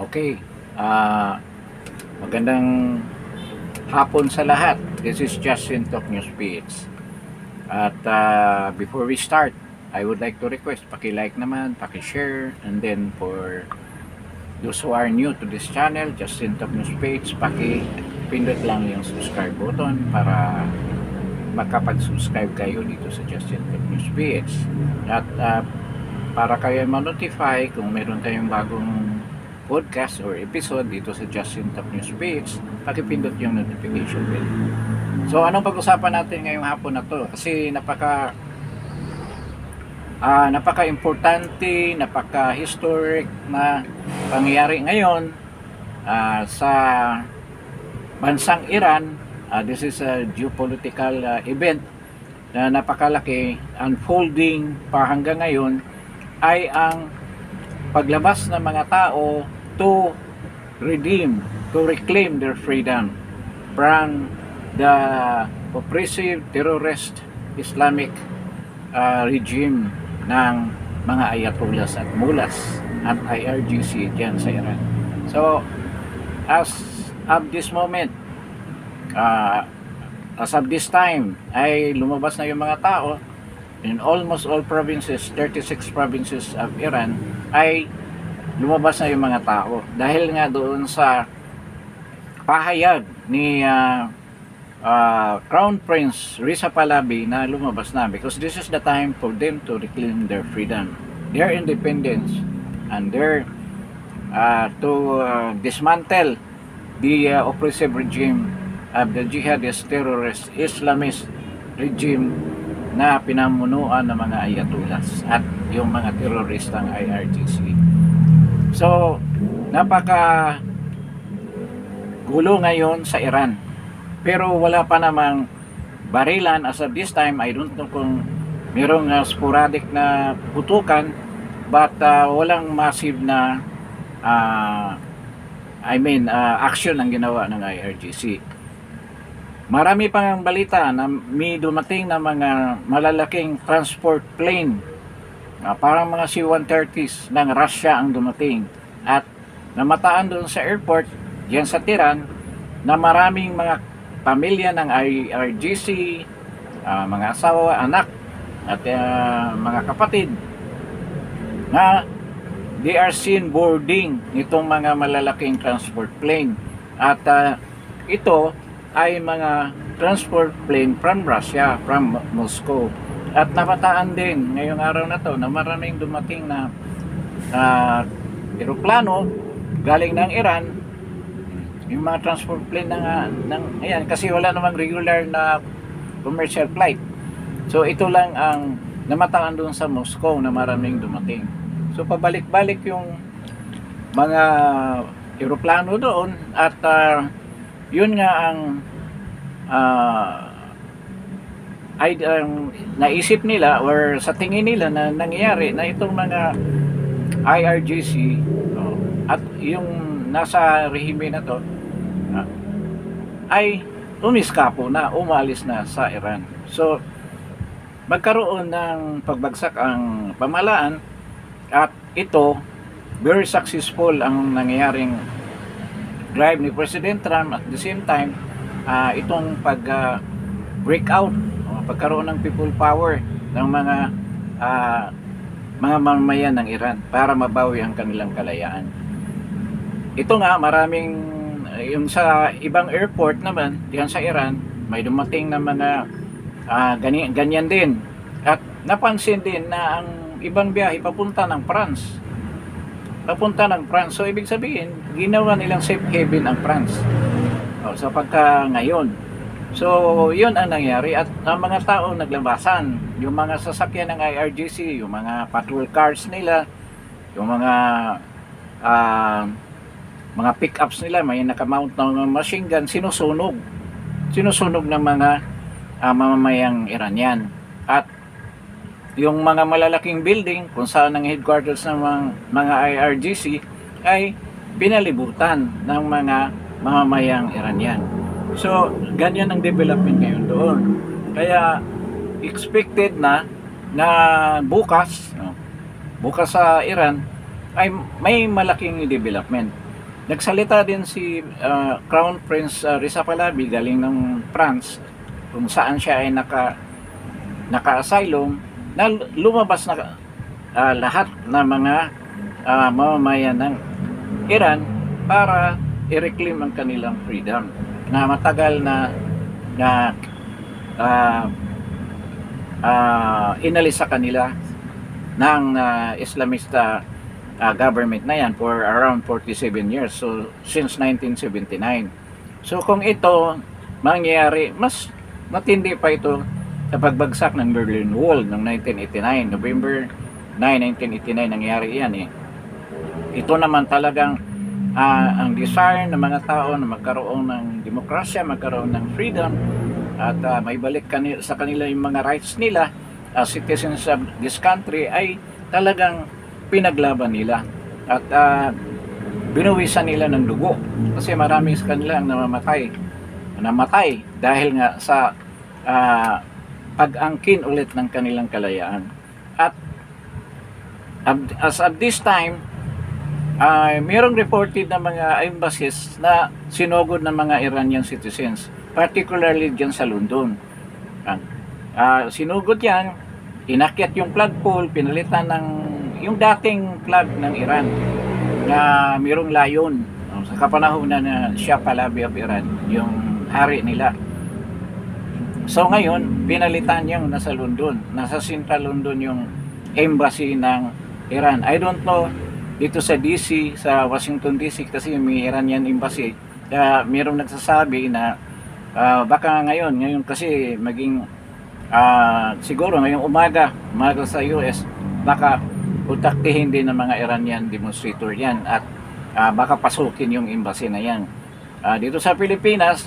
Okay. ah Magandang hapon sa lahat. This is Justin Talk News PH. At before we start, I would like to request, paki-like naman, paki-share, and then for those who are new to this channel, Justin Talk News page, paki-pindot lang yung subscribe button para makapag-subscribe kayo dito sa Justin Talk News PH. At para kayo ma-notify kung meron tayong bagong podcast or episode dito sa Justin Talk News page, pakipindot yung notification bell. So anong pag-usapan natin ngayong hapon na to? Kasi napaka-importante, napaka-historic na pangyayari ngayon sa bansang Iran. This is a geopolitical event na napakalaki, unfolding pa hanggang ngayon, ay ang paglabas ng mga tao to reclaim their freedom from the oppressive terrorist Islamic regime ng mga ayatollahs at mullahs at IRGC dyan sa Iran. So as of this moment, as of this time, ay lumabas na yung mga tao in almost all provinces, 36 provinces of Iran, ay lumabas na yung mga tao dahil nga doon sa pahayag ni Crown Prince Reza Pahlavi na lumabas na, because this is the time for them to reclaim their freedom, their independence, and their to dismantle the oppressive regime of the jihadist terrorist Islamist regime na pinamunuan ng mga ayatollahs at yung mga teroristang IRGC. So, napaka gulo ngayon sa Iran. Pero wala pa namang barilan as of this time. I don't know kung merong sporadic na putukan, but walang massive na action ang ginawa ng IRGC. Marami pang balita na may dumating na mga malalaking transport plane, parang mga C-130s ng Russia ang dumating at namataan doon sa airport diyan sa Tehran na maraming mga pamilya ng IRGC, mga asawa, anak at mga kapatid na they are seen boarding itong mga malalaking transport plane at ito ay mga transport plane from Russia, from Moscow. At napataan din ngayong araw na to na maraming dumating na eroplano galing ng Iran, yung mga transport plane ayan, kasi wala namang regular na commercial flight. So ito lang ang namataan doon sa Moscow na maraming dumating. So pabalik-balik yung mga eroplano doon at yun nga ang naisip nila or sa tingin nila na nangyayari na itong mga IRGC at yung nasa rehime na to ay umiskapo na, umalis na sa Iran. So magkaroon ng pagbagsak ang pamahalaan at ito very successful ang nangyayaring drive ni President Trump. At the same time, itong breakout, pagkaroon ng people power ng mga mamamayan ng Iran para mabawi ang kanilang kalayaan. Ito nga, maraming yung sa ibang airport naman diyan sa Iran, may dumating na mga ganyan din. At napansin din na ang ibang biyahe papunta ng France. So ibig sabihin, ginawa nilang safe haven ang France sa pagka ngayon. So yun ang nangyari at ang mga tao naglabasan, yung mga sasakyan ng IRGC, yung mga patrol cars nila, yung mga pick-ups nila, may nakamount ng machine gun, sinusunog ng mga mamamayang Iranian. At yung mga malalaking building kung saan ang headquarters ng mga IRGC ay pinalibutan ng mga mamamayang Iranian. So, ganyan ang development ngayon doon. Kaya, expected na bukas sa Iran ay may malaking development. Nagsalita din si Crown Prince Reza Pahlavi galing ng France, kung saan siya ay naka-asylum, na lumabas na lahat ng mga mamamayan ng Iran para i-reclaim ang kanilang freedom na matagal na inalis sa kanila ng Islamista government na yan for around 47 years, so since 1979. So kung ito mangyayari, mas matindi pa ito sa pagbagsak ng Berlin Wall noong 1989, November 9, 1989 nangyari yan eh. Ito naman talagang ang desire ng mga tao na magkaroon ng demokrasya, magkaroon ng freedom, at may balik sa kanila yung mga rights nila as citizens of this country, ay talagang pinaglaban nila at binuwisan nila ng dugo, kasi marami sa kanila ang namatay dahil nga sa pag-angkin ulit ng kanilang kalayaan. At as of this time, mayroong reported na mga embassies na sinugod ng mga Iranian citizens, particularly dyan sa London. Sinugod yan, inakyat yung flagpole, pinalitan ng yung dating flag ng Iran na mayroong layon, sa kapanahunan na Shah Pahlavi of Iran, yung hari nila. So ngayon, pinalitan yung nasa London, nasa Central London yung embassy ng Iran. I don't know dito sa DC, sa Washington DC, kasi may Iranian embassy. Mayroong nagsasabi na baka ngayon kasi maging siguro ngayong umaga sa US, baka utaktihin din ng mga Iranian demonstrator yan at baka pasukin yung embassy na yan. Dito sa Pilipinas,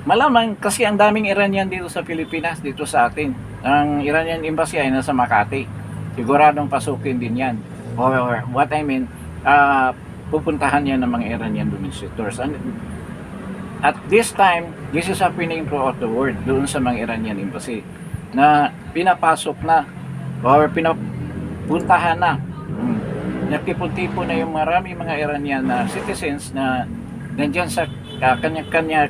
malamang kasi ang daming Iranian dito sa Pilipinas, dito sa atin. Ang Iranian embassy ay nasa Makati. Siguradong pasukin din yan. Or what I mean, pupuntahan yan ng mga Iranian demonstrators. And at this time, this is happening throughout the world, doon sa mga Iranian embassy, na pinapasok na or puntahan na. Nagtipon-tipon na yung marami mga Iranian na citizens na nandyan sa kanya-kanya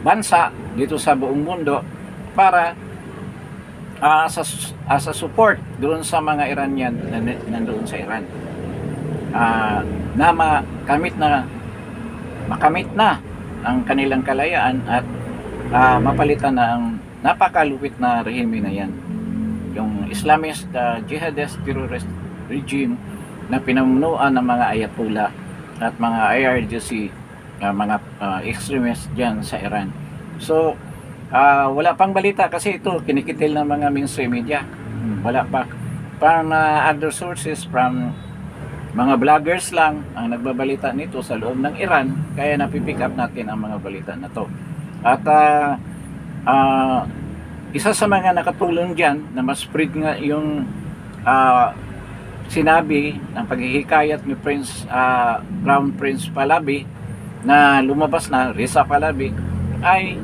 bansa dito sa buong mundo para as a support doon sa mga Iranian na nandoon sa Iran, na makamit na ang kanilang kalayaan at mapalitan na ang napakalupit na rehime na yan, yung Islamist jihadist terrorist regime na pinamunuan ng mga Ayatollah at mga IRGC, mga extremists dyan sa Iran. So wala pang balita kasi ito kinikitil ng mga mainstream media. Wala pa, from other sources, from mga vloggers lang ang nagbabalita nito sa loob ng Iran, kaya napipick up natin ang mga balita na to. At isa sa mga nakatulong dyan na mas spread nga yung sinabi ng paghihikayat ni Crown Prince Pahlavi na lumabas na Reza Pahlavi, ay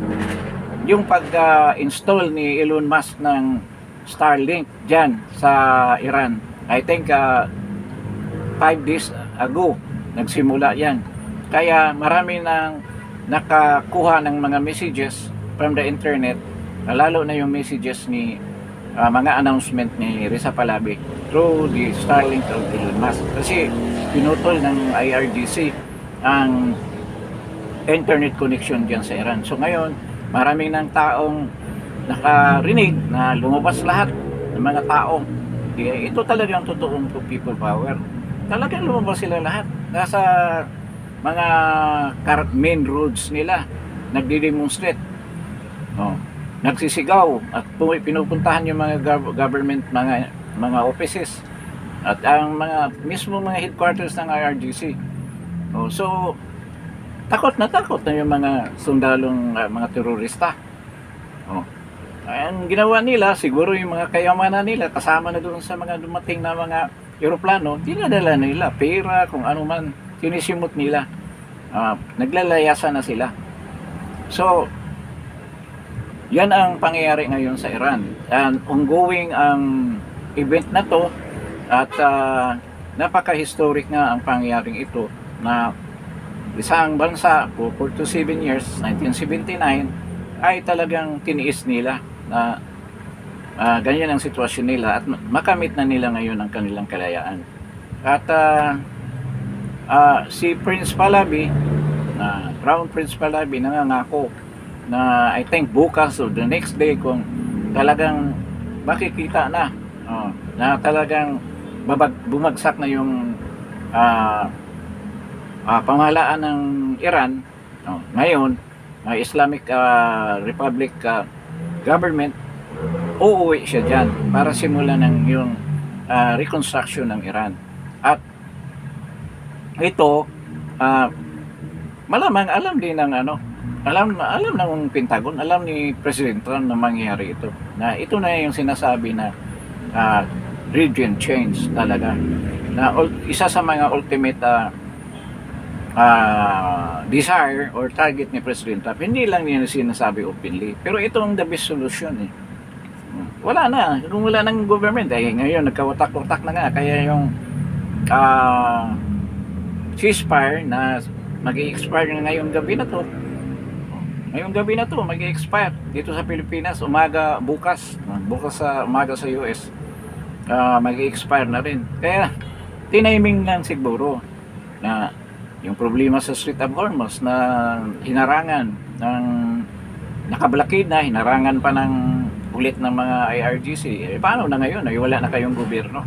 yung pag-install ni Elon Musk ng Starlink dyan sa Iran. I think 5 days ago nagsimula yan. Kaya marami nang nakakuha ng mga messages from the internet, lalo na yung messages ni mga announcement ni Reza Pahlavi through the Starlink of Elon Musk. Kasi pinutol ng IRGC ang internet connection dyan sa Iran. So ngayon, maraming ng taong nakarinig na lumabas lahat ng mga tao. Ito talagang totoong people power. Talagang lumabas sila lahat. Nasa mga main roads nila, nagdi-demonstrate. Nagsisigaw at pinupuntahan yung mga government, mga offices at ang mismo mga headquarters ng IRGC. So takot na yung mga sundalong mga terorista. Ang ginawa nila, siguro yung mga kayamanan nila kasama na doon sa mga dumating na mga eroplano, dinadala nila pera, kung ano man sinisimot nila. Naglalayasan na sila. So yan ang pangyayari ngayon sa Iran, and ongoing ang event na to. At napaka-historic nga ang pangyayaring ito na isang bansa for 47 years, 1979, ay talagang tiniis nila na ganyan ang sitwasyon nila at makamit na nila ngayon ang kanilang kalayaan. At si Prince Pallavi, Crown Prince Pallavi, nangangako na I think bukas o the next day kung talagang makikita na na talagang bumagsak na yung pamahalaan ng Iran ngayon, Islamic Republic government, uuwi siya dyan para simulan ng yung reconstruction ng Iran. At ito malamang alam din ng alam ng Pentagon, alam ni President Trump na mangyayari ito, na ito na yung sinasabi na regime change talaga, na isa sa mga ultimate desire or target ni President Trump. Hindi lang niya sinasabi openly, pero ito ang the best solution wala na, kung wala ng government ngayon nagkawatak-watak na nga, kaya yung ceasefire na mag-i-expire na ngayong gabi na to mag-i-expire dito sa Pilipinas, bukas sa umaga sa US, mag-i-expire na rin. Kaya tiniming lang siguro na yung problema sa Strait of Hormuz na hinarangan ng nakablakid na, hinarangan pa ng ulit ng mga IRGC, paano na ngayon? Wala na kayong gobyerno.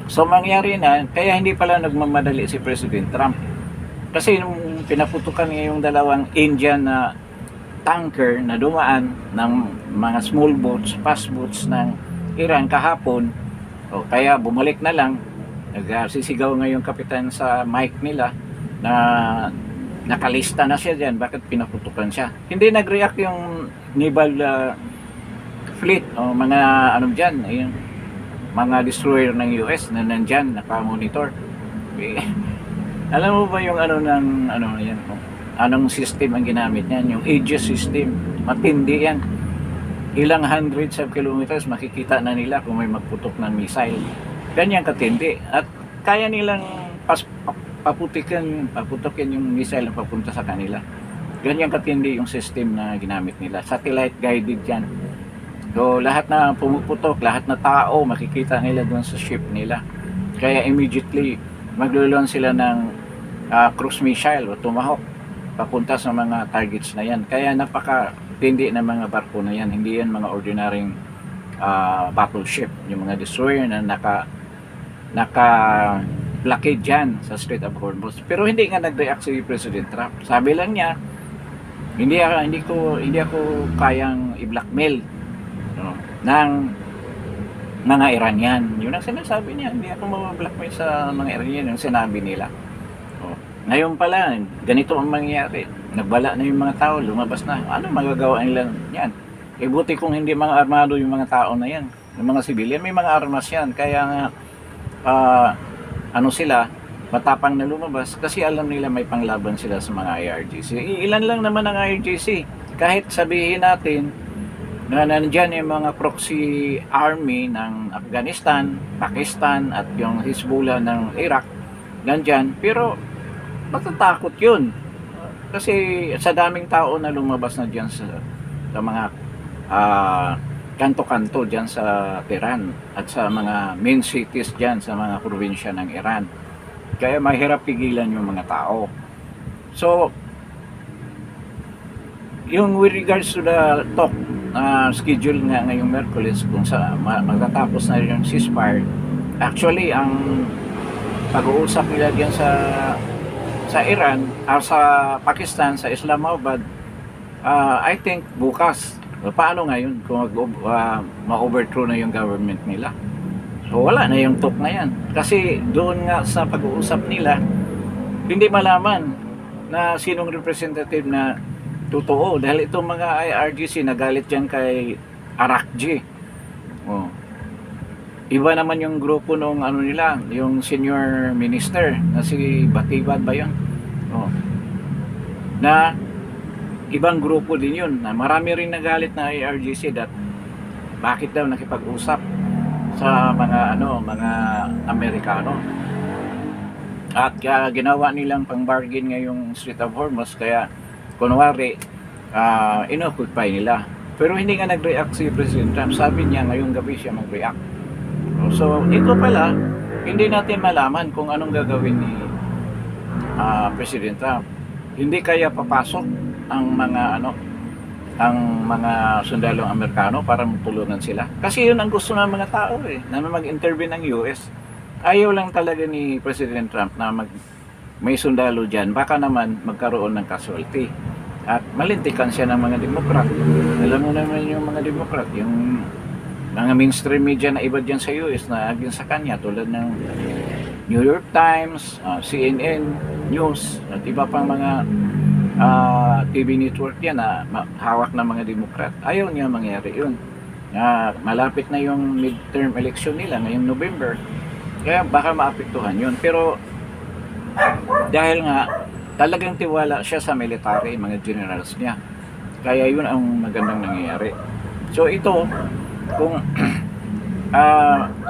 So mangyari na, kaya hindi pala nagmamadali si President Trump. Kasi nung pinaputukan niya yung dalawang Indian na tanker na dumaan ng mga small boats, fast boats ng Iran kahapon, kaya bumalik na lang, nagsisigaw ngayon kapitan sa mic nila na nakalista na siya dyan, bakit pinaputukan siya. Hindi nag-react yung naval fleet o mga dyan, yung mga destroyer ng US na nandyan, nakamonitor. Alam mo ba yung yan, anong system ang ginamit niyan? Yung Aegis system, matindi yan. Ilang hundreds of kilometers makikita na nila kung may magputok ng missile. Ganyan katindi. At kaya nilang paputukin yung missile na papunta sa kanila. Ganyan katindi yung system na ginamit nila. Satellite guided yan. So lahat na pumuputok, lahat na tao makikita nila doon sa ship nila. Kaya immediately maglulon sila ng cruise missile o Tomahawk papunta sa mga targets na yan. Kaya napaka-tindi na mga barko na yan. Hindi yan mga ordinaryong battleship. Yung mga destroyer na naka-blockade dyan sa Strait of Hormuz. Pero hindi nga nag-react si President Trump. Sabi lang niya, hindi ako kayang i-blackmail ng mga Iranian. Yun ang sinasabi niya, hindi ako mabablockmail sa mga Iranian, yung sinabi nila. Ngayon pala, ganito ang mangyayari. Nagbala na yung mga tao, lumabas na. Ano magagawa nila yan? Buti kung hindi mga armado yung mga tao na yan. Yung mga civilian, may mga armas yan. Kaya nga, sila, matapang na lumabas kasi alam nila may panglaban sila sa mga IRGC. Ilan lang naman ang IRGC. Kahit sabihin natin, na nandyan yung mga proxy army ng Afghanistan, Pakistan at yung Hezbollah ng Iraq, nandyan, pero matatakot yun kasi sa daming tao na lumabas na dyan sa mga kanto-kanto dyan sa Tehran at sa mga main cities dyan sa mga probinsya ng Iran, kaya mahirap pigilan yung mga tao. So yung with regards to the talk schedule nga ngayong Merkulis kung magtatapos na yung ceasefire, actually ang pag-uusap nila diyan sa Iran sa Pakistan, sa Islamabad, I think bukas. Paano ngayon kung ma-overthrow na yung government nila? So wala na yung talk na yan kasi doon nga sa pag-uusap nila hindi malaman na sinong representative na totoo, dahil itong mga IRGC nagalit dyan kay Arakji. Iba naman yung grupo nung nila, yung senior minister na si Batibad ba yun? Na ibang grupo din yun, na marami rin nagalit na IRGC that bakit daw nakipag-usap sa mga Amerikano. At ginawa nilang pang-bargain ngayong Strait of Hormuz, kaya kunwari inoccupy nila. Pero hindi nga nag-react si President Trump. Sabi niya ngayong gabi siya mag-react. So ito pala, hindi natin malaman kung anong gagawin ni President Trump. Hindi kaya papasok ang mga sundalong Amerikano para magtulungan sila. Kasi yun ang gusto ng mga tao na mag-intervene ng US. Ayaw lang talaga ni President Trump na may sundalo dyan. Baka naman magkaroon ng casualty. At malintikan siya ng mga Demokrat. Alam mo naman yung mga Demokrat, yung mga mainstream media na iba dyan sa US na against sa kanya, tulad ng New York Times, CNN News, at iba pang mga TV network yan na hawak ng mga Demokrat. Ayaw niya mangyari yun. Malapit na yung midterm election nila ngayong November. Kaya baka maapektuhan yun. Pero dahil nga talagang tiwala siya sa military, mga generals niya. Kaya yun ang magandang nangyayari. So ito, kung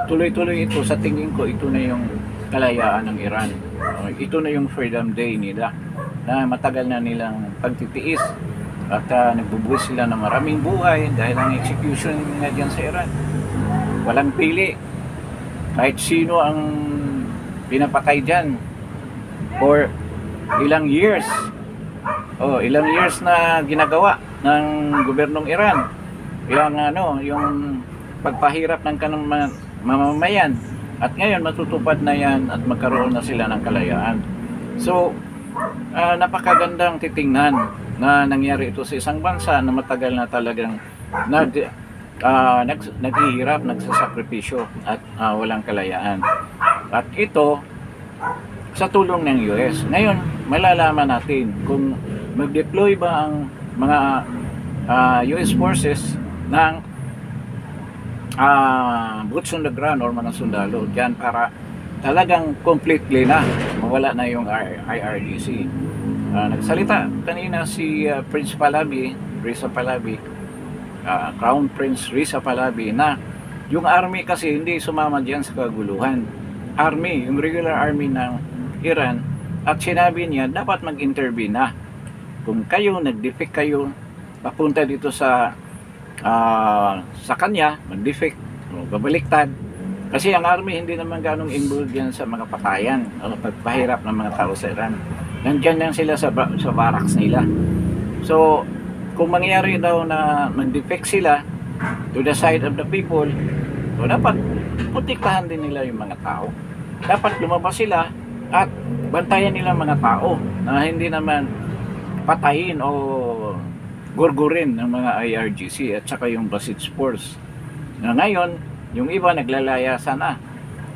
tuloy-tuloy ito, sa tingin ko, ito na yung kalayaan ng Iran. Ito na yung Freedom Day nila, na matagal na nilang pagtitiis. At nagbubuhis sila ng maraming buhay dahil ang execution nga dyan sa Iran. Walang pili. Kahit sino ang pinapatay dyan for ilang years. Ilang years na ginagawa ng gobyernong Iran. Yung pagpahirap ng kanang mamamayan. At ngayon matutupad na yan at magkaroon na sila ng kalayaan. So, napakagandang titingnan na nangyari ito sa isang bansa na matagal na talagang naghihirap, nagsasakripisyo at walang kalayaan. At ito sa tulong ng US. Ngayon, malalaman natin kung mag-deploy ba ang mga US forces ng boots on the ground or mga sundalo dyan para talagang completely na mawala na yung IRGC. Nagsalita kanina si Prince Pahlavi, Reza Pahlavi, Crown Prince Reza Pahlavi, na yung army kasi hindi sumama diyan sa kaguluhan. Army, yung regular army ng Iran, at sinabi niya dapat mag-intervene na. Kung kayo nag-defect kayo papunta dito sa kanya, mag-defect o babaliktad, kasi ang army hindi naman ganong involved yan sa mga patayan o pagpahirap ng mga tao sa Iran. Nandyan lang sila sa barracks nila. So kung mangyari daw na mag-defect sila to the side of the people, so dapat protektahan din nila yung mga tao. Dapat lumabas sila at bantayan nila mga tao na hindi naman patayin o gurgurin ng mga IRGC at saka yung Basij Force. Na ngayon, yung iba naglalayasan na.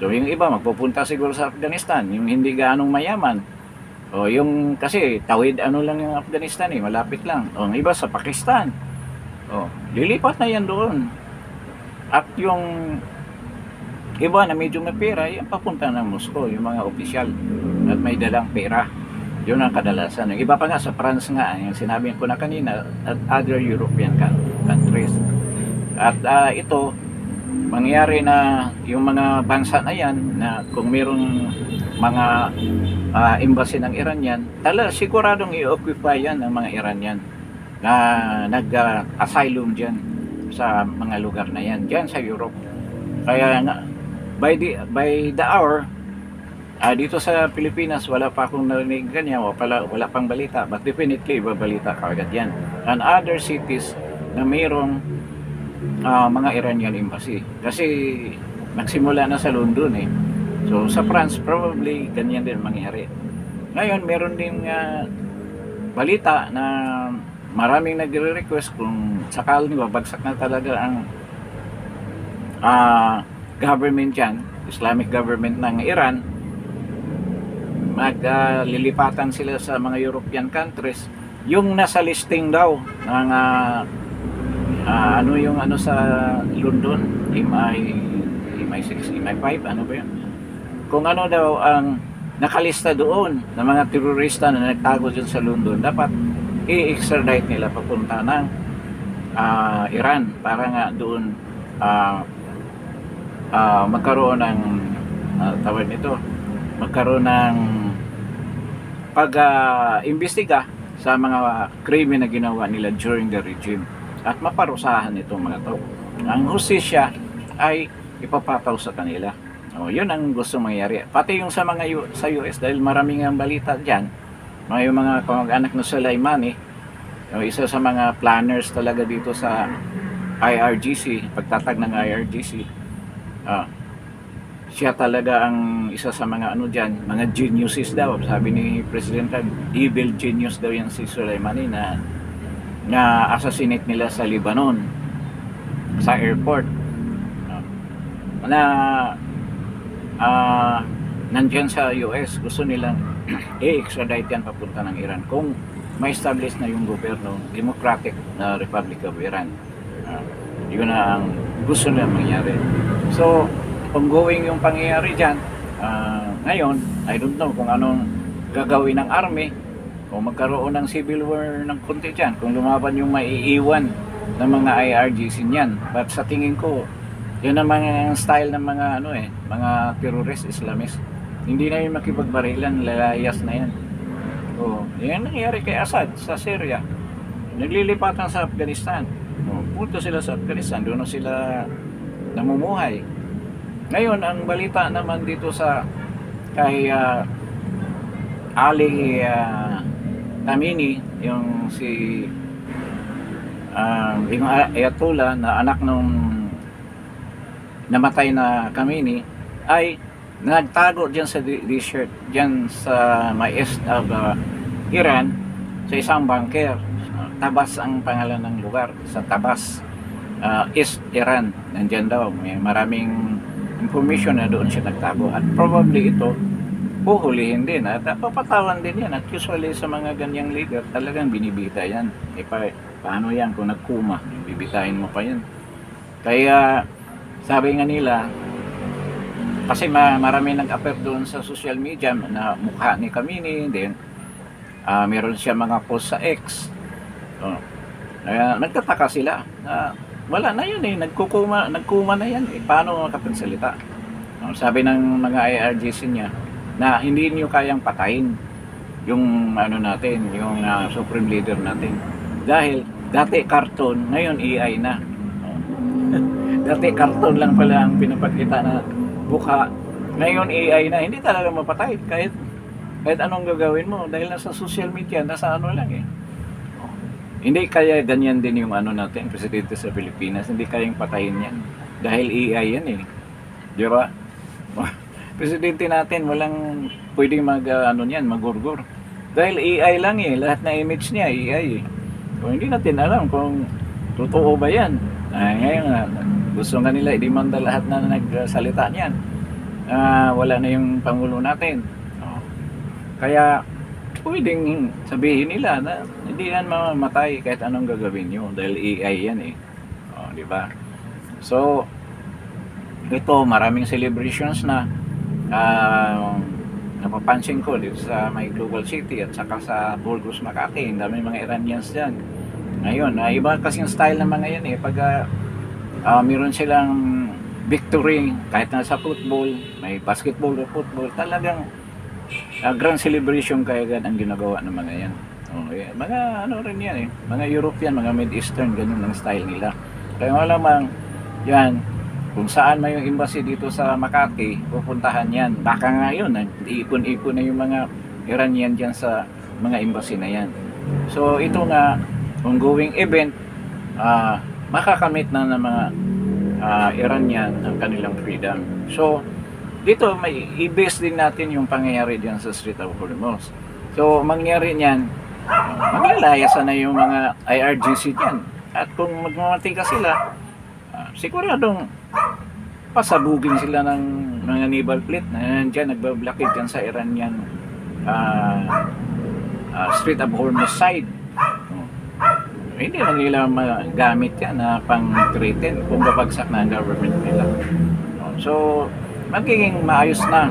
So yung iba magpupunta siguro sa Afghanistan, yung hindi gaanong mayaman. O yung kasi tawid lang yung Afghanistan malapit lang. O yung iba sa Pakistan. O lilipat na yan doon. At yung iba na medyo may pera, yung papunta ng Moscow, yung mga opisyal at may dalang pera. Yun ang kadalasan. Yung iba pa nga sa France nga, yung sinabi ko na kanina, at other European countries. At ito, mangyari na yung mga bansa na yan, na kung mayroong mga embassy ng Iran yan, siguradong i-occupy yan ng mga Iranian na nag-asylum dyan sa mga lugar na yan, dyan sa Europe. Kaya nga, by the hour, dito sa Pilipinas, wala pa akong narinig ganyan, wala pang balita, but definitely babalita kaagad yan. And other cities na mayroong mga Iranian embassy. Kasi nagsimula na sa London So sa France, probably ganyan din mangyari. Ngayon, meron din balita na maraming nagre-request kung sakaling babagsak na talaga ang government yan, Islamic government ng Iran, maglilipatan sila sa mga European countries, yung nasa listing daw ng sa London, MI6, MI5, ano ba yun? Kung ano daw ang nakalista doon ng mga terorista na nagtago dyan sa London, dapat i-extradite nila papunta ng Iran para nga doon magkaroon ng tawag nito, magkaroon ng pag-imbestiga sa mga krimen na ginawa nila during the regime at maparusahan itong mga to. Ang hustisya ay ipapataw sa kanila. Yun ang gusto mangyari. Pati yung sa mga sa US, dahil maraming ang balita diyan, yung mga kamag-anak na Soleimani, isa sa mga planners talaga dito sa IRGC, pagtatag ng IRGC, siya talaga ang isa sa mga dyan, mga geniuses daw. Sabi ni President Trump, evil genius daw yan si Soleimani na assassinate nila sa Lebanon, sa airport. Nandyan sa US, gusto nilang i-extradite yan papunta ng Iran kung ma-establish na yung gobyerno, Democratic na Republic of Iran. Yun na ang gusto nila mangyari. So, ongoing yung pangyayari dyan. Ngayon, I don't know kung anong gagawin ng army, kung magkaroon ng civil war ng konti dyan, kung lumaban yung maiiwan ng mga IRGC niyan. But sa tingin ko, yun ang mga style ng mga mga terrorist, Islamist. Hindi na yung makipagbarilan, lalayas na yan. Yan nangyari kay Assad sa Syria. Naglilipatan sa Afghanistan. Punta sila sa Afghanistan, doon sila namumuhay. Ngayon, ang balita naman dito sa kay Ali Khamenei, yung yung Ayatollah na anak nung namatay na Khamenei, ay nagtago diyan sa desert, diyan sa east of Iran, sa isang bunker. Tabas ang pangalan ng lugar, sa Tabas, East Iran. Nandiyan daw, may maraming information na doon siya nagtago, at probably ito huhulihin din at papatawan din yan. At usually sa mga ganyang leader, talagang binibita yan. Paano yan kung nagkuma, bibitahin mo pa yan. Kaya sabi nga nila, kasi marami nag-appear doon sa social media na mukha ni Khamenei, then meron siya mga post sa X. Kaya nagtataka sila na wala na yun nagkuma na yan paano makapagsalita. Sabi ng mga IRGC niya na hindi niyo kayang patayin yung natin, yung supreme leader natin, dahil dati cartoon, ngayon AI na. Dati cartoon lang pala ang pinapakita na mukha, ngayon AI na. Hindi talaga mapatay kahit anong gagawin mo, dahil nasa social media, nasa lang Hindi kaya ganyan din yung natin, presidente sa Pilipinas, hindi kayang patayin yan dahil AI yan di ba? Presidente natin walang pwedeng magurgur dahil AI lang lahat na image niya AI hindi natin alam kung totoo ba yan. Ngayon gusto nga nila i-demanda lahat na nagsalita niyan. Wala na yung Pangulo natin, kaya pwedeng sabihin nila na hindi yan mamamatay kahit anong gagawin nyo dahil AI yan di ba? So ito, maraming celebrations na napapansin ko dito sa may Global City at saka sa Burgos, Makati. Dami mga Iranians dyan ngayon. Iba kasing style ng mga yan pag meron silang victory, kahit na sa football, may basketball o football, talagang grand celebration kaya ang ginagawa ng mga yan. Mga rin yan mga European, mga Mid Eastern, ganun ang style nila. Kaya malamang yan, kung saan may yung embassy dito sa Makati, pupuntahan yan. Baka nga yun, iipon-ipon na yung mga Iranian dyan sa mga embassy na yan. So ito nga, ongoing event, makakamit na ng mga Iranian ang kanilang freedom. So dito may i-base din natin yung pangyayari diyan sa Strait of Hormuz. So mangyari niyan, maglalayasan na yung mga IRGC diyan. At kung magmamatika sila, siguradong pasabugin sila ng mga naval fleet na nandiyan nagbablockade diyan sa Iranian Strait of Hormuz side. Hindi na nila magamit yan na pang-threaten kung babagsak na ang government nila. So magiging maayos na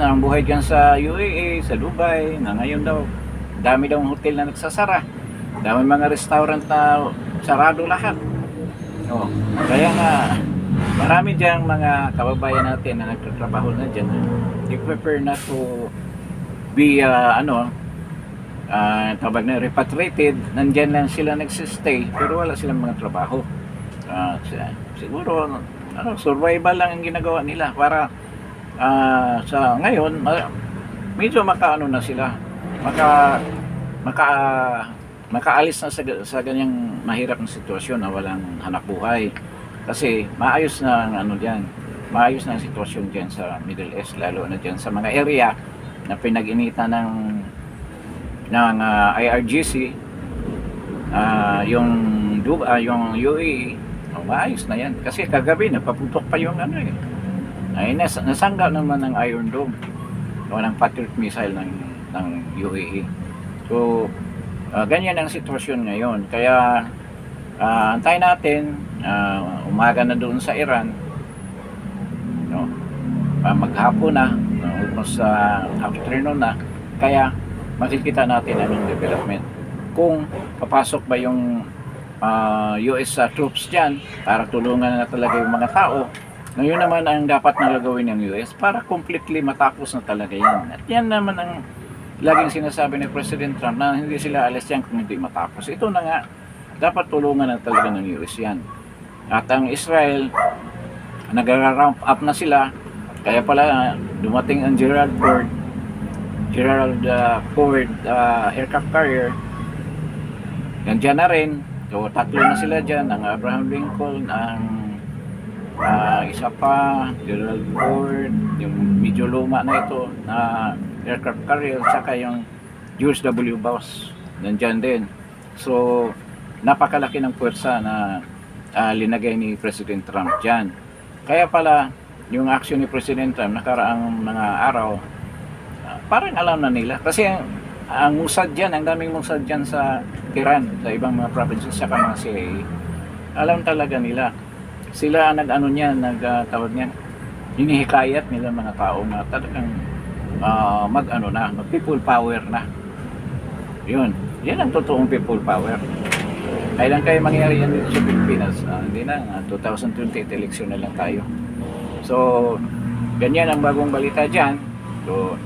ang buhay dyan sa UAE, sa Dubai, na ngayon daw dami daw hotel na nagsasara, dami mga restaurant na sarado lahat. Kaya nga marami diyang mga kababayan natin na nagtatrabaho na dyan. They prefer not to be tawag na repatriated. Nandyan lang sila nagsistay pero wala silang mga trabaho. Siguro survival lang ang ginagawa nila para sa ngayon medyo makaano na sila, maka maka makaalis na sa ganyang mahirap na sitwasyon na walang hanap buhay. Kasi maayos na ang maayos na ang sitwasyon diyan sa Middle East, lalo na diyan sa mga area na pinag-initan ng IRGC, yung UAE. Maayos na yan kasi kagabi napaputok pa yung nasangga naman ng Iron Dome o ng Patriot missile ng UAE. So ganyan ang sitwasyon ngayon, kaya antayin natin. Umaga na doon sa Iran, no? Maghapon na, almost afternoon na, kaya makikita natin anong development, kung papasok ba yung US troops dyan para tulungan na talaga yung mga tao. Ngayon naman ang dapat na gawin ng US para completely matapos na talaga yan. At yan naman ang laging sinasabi ni President Trump, na hindi sila alis yan kung hindi matapos. Ito na nga, dapat tulungan na talaga ng US yan. At ang Israel, nag-ramp up na sila, kaya pala dumating ang Gerald Ford aircraft carrier. Nandiyan na rin. So, tatlo na sila dyan, ang Abraham Lincoln, ang isa pa, Gerald Ford, yung medyo luma na ito na aircraft carrier, saka yung George W. Bush, nandiyan din. So, napakalaki ng puwersa na linagay ni President Trump dyan. Kaya pala, yung action ni President Trump nakaraang mga araw, parang alam na nila. Kasi ang Mossad dyan, ang daming Mossad dyan sa Iran, sa ibang mga provinces, saka mga CIA, alam talaga nila. Sila nag-ano niyan, nagtawag niyan, hinihikayat nila mga tao na talagang mag-people power na. Yun, yan ang totoong people power. Kailan kayo mangyari yan dito sa Pilipinas? Hindi na, 2028 election na lang tayo. So, ganyan ang bagong balita dyan. So,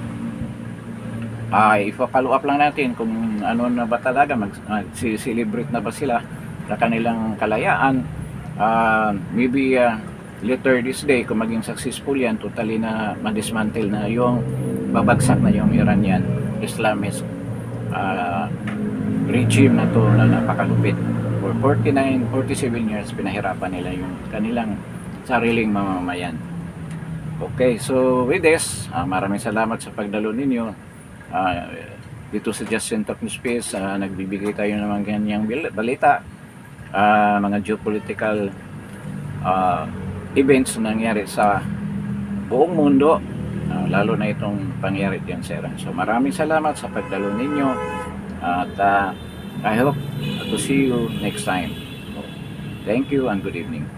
ipa-follow up lang natin kung ano na ba talaga, mag-celebrate na ba sila sa kanilang kalayaan. Maybe later this day, kung maging successful yan, totally na madismantle na yung babagsak na yung Iranian Islamist regime na to na napakalupit. For 47 years pinahirapan nila yung kanilang sariling mamamayan. Okay, so with this, maraming salamat sa pagdalo ninyo dito sa Just Center of Space. Nagbibigay tayo ng mga ganyang balita, mga geopolitical events na nangyari sa buong mundo, lalo na itong pangyari diyan sa Iran. So maraming salamat sa pagdalo ninyo, at I hope to see you next time. Thank you and good evening.